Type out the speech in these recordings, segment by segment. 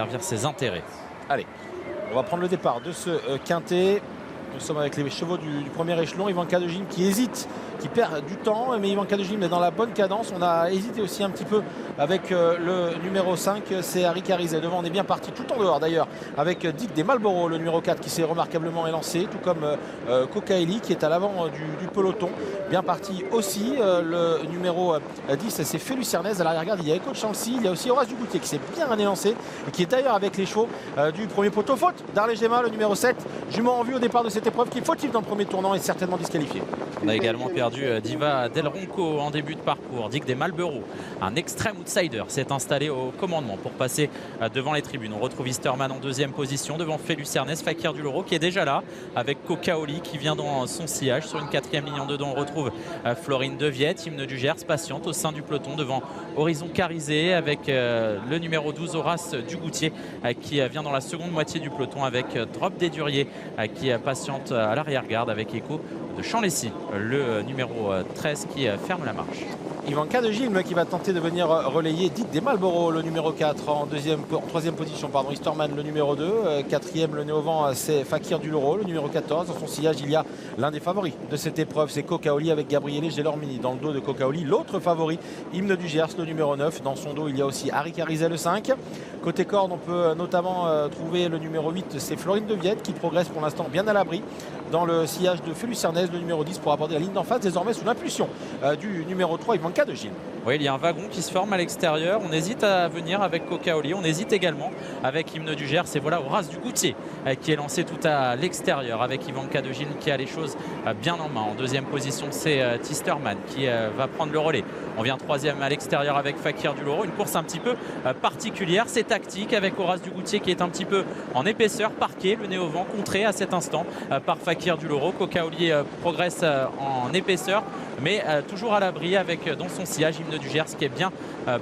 servir ses intérêts. Allez, on va prendre le départ de ce quintet. Nous sommes avec les chevaux du premier échelon. Ivan Kadejim qui hésite, qui perd du temps, mais Ivan Kadejim est dans la bonne cadence. On a hésité aussi un petit peu avec le numéro 5, c'est Harry Carizet. Devant, on est bien parti tout en dehors d'ailleurs avec Dick des Marlboro, le numéro 4 qui s'est remarquablement élancé, tout comme Cocaeli qui est à l'avant du peloton. Bien parti aussi, le numéro 10, c'est Félus Cernez. À l'arrière-garde, il y a Echo de Chancy, il y a aussi Horace Dugoutier qui s'est bien élancé et qui est d'ailleurs avec les chevaux du premier poteau. Faute d'Arlé Gemma, le numéro 7, jument en vue au départ de cette épreuve, qui est fautif dans le premier tournant et certainement disqualifié. On a également perdu Diva Del Ronco en début de parcours. Dick des Marlboro, un extrême outsider, s'est installé au commandement pour passer devant les tribunes. On retrouve Easterman en deuxième position devant Félus Cernez, Fakir du Loro qui est déjà là avec Cocaoli qui vient dans son sillage. Sur une quatrième ligne en dedans, on retrouve Florine Deviette, hymne du Gers, patiente au sein du peloton devant Horizon Carizet avec le numéro 12 Horace Dugoutier qui vient dans la seconde moitié du peloton avec Drop des Duriers qui patiente à l'arrière-garde avec Echo de Champlessis, le numéro 13 qui ferme la marche. Ivan Kadejim qui va tenter de venir relayer Dick des Marlboro, le numéro 4 en troisième position, pardon, Easterman le numéro 2, quatrième le néo-vent c'est Fakir du Loro, le numéro 14. Dans son sillage il y a l'un des favoris de cette épreuve, c'est Cocaoli avec Gabriele Gelormini. Dans le dos de Cocaoli, l'autre favori, hymne du Gers, le numéro 9. Dans son dos il y a aussi Harry Carizet le 5. Côté corde on peut notamment trouver le numéro 8, c'est Florine Deviette qui progresse pour l'instant bien à l'abri dans le sillage de Félus Cernez, le numéro 10, pour aborder la ligne d'en face, désormais sous l'impulsion du numéro 3, Ivan Kadejim. Oui, il y a un wagon qui se forme à l'extérieur. On hésite à venir avec Cocaoli. On hésite également avec Hymne du Gers. Et voilà Horace Dugoutier qui est lancé tout à l'extérieur avec Ivan Kadejim qui a les choses bien en main. En deuxième position, c'est Tisterman qui va prendre le relais. On vient troisième à l'extérieur avec Fakir du Loro. Une course un petit peu particulière. C'est tactique avec Horace Dugoutier qui est un petit peu en épaisseur, parqué, le nez au vent, contré à cet instant par Fakir du Loro. Cocaoli progresse en épaisseur, mais toujours à l'abri avec dans son sillage Hymne du Gers qui est bien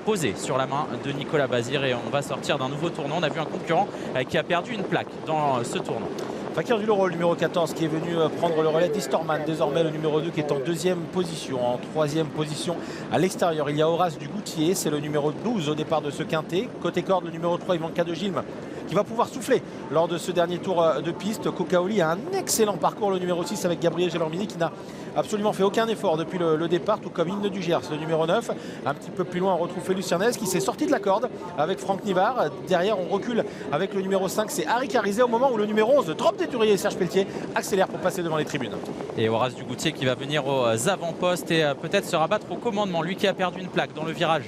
posé sur la main de Nicolas Bazir. Et on va sortir d'un nouveau tournant. On a vu un concurrent qui a perdu une plaque dans ce tournant. Fakir du Loro, le numéro 14 qui est venu prendre le relais d'Easterman. Désormais le numéro 2 qui est en deuxième position. En troisième position à l'extérieur, il y a Horace Dugoutier, c'est le numéro 12 au départ de ce quintet. Côté corde, le numéro 3, Ivan Kadejim, qui va pouvoir souffler lors de ce dernier tour de piste. Cocaoli a un excellent parcours, le numéro 6 avec Gabriele Gelormini qui n'a absolument fait aucun effort depuis le départ, tout comme Hymne du Gers, le numéro 9. Un petit peu plus loin, on retrouve Félus Cernez qui s'est sorti de la corde avec Franck Nivard. Derrière, on recule avec le numéro 5, c'est Harry Carizet, au moment où le numéro 11, Drop des Duriers et Serge Pelletier accélère pour passer devant les tribunes. Et Horace Dugoutier qui va venir aux avant-postes et peut-être se rabattre au commandement. Lui qui a perdu une plaque dans le virage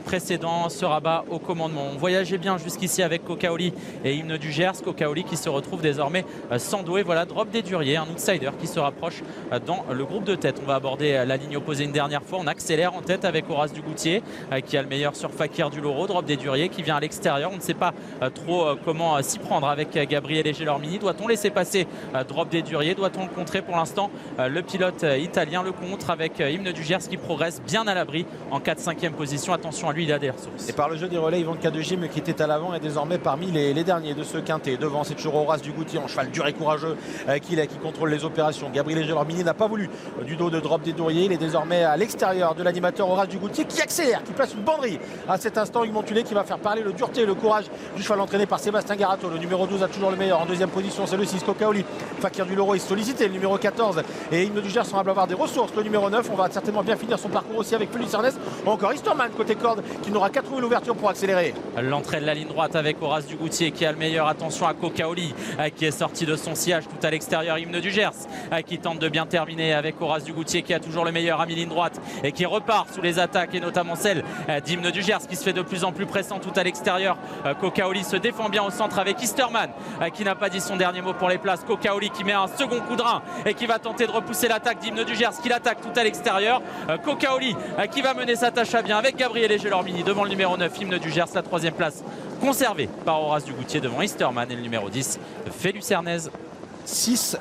précédent se rabat au commandement. On voyageait bien jusqu'ici avec Cocaoli et Hymne du Gers. Cocaoli qui se retrouve désormais sans dos. Et voilà Drop des Duriers, un outsider qui se rapproche dans le groupe de tête. On va aborder la ligne opposée une dernière fois. On accélère en tête avec Horace Dugoutier qui a le meilleur sur Fakir du Loro. Drop des Duriers qui vient à l'extérieur. On ne sait pas trop comment s'y prendre avec Gabriele Gelormini. Doit-on laisser passer Drop des Duriers? Doit-on le contrer? Pour l'instant, le pilote italien le contre avec Hymne du Gers qui progresse bien à l'abri en 4-5e position. Attention à lui, il a des ressources. Et par le jeu des relais, Ivan Kadejim qui était à l'avant est désormais parmi les derniers de ce quintet. Devant, c'est toujours Horace Dugoutier en cheval dur et courageux qui contrôle les opérations. Gabriele Gelormini n'a pas voulu du dos de Drop des Duriers. Il est désormais à l'extérieur de l'animateur Horace Dugoutier qui accélère, qui place une banderie à cet instant. Hugues Montulé qui va faire parler le dureté et le courage du cheval entraîné par Sébastien Garato. Le numéro 12 a toujours le meilleur. En deuxième position, c'est le 6, Cocaoli. Fakir du Loro est sollicité, le numéro 14. Et Hymne du Gers semble avoir des ressources. Le numéro 9, on va certainement bien finir son parcours aussi avec Félus Cernez. Encore Easterman côté corde qui n'aura qu'à trouver l'ouverture pour accélérer. L'entrée de la ligne droite avec Horace Dugoutier qui a le meilleur. Attention à Cocaoli qui est sorti de son sillage tout à l'extérieur. Hymne du Gers qui tente de bien terminer avec Horace Dugoutier qui a toujours le meilleur à mi-ligne droite et qui repart sous les attaques et notamment celle d'Hymne du Gers qui se fait de plus en plus pressant tout à l'extérieur. Cocaoli se défend bien au centre avec Easterman qui n'a pas dit son dernier mot pour les places. Cocaoli qui met un second coup de rein et qui va tenter de repousser l'attaque d'Hymne du Gers qui l'attaque tout à l'extérieur. Cocaoli qui va mener sa tâche à bien avec Gabriele Gelormini devant le numéro 9, Hymne du Gers, la troisième place conservée par Horace Dugoutier devant Easterman et le numéro 10, Félus Cernez. 6-9.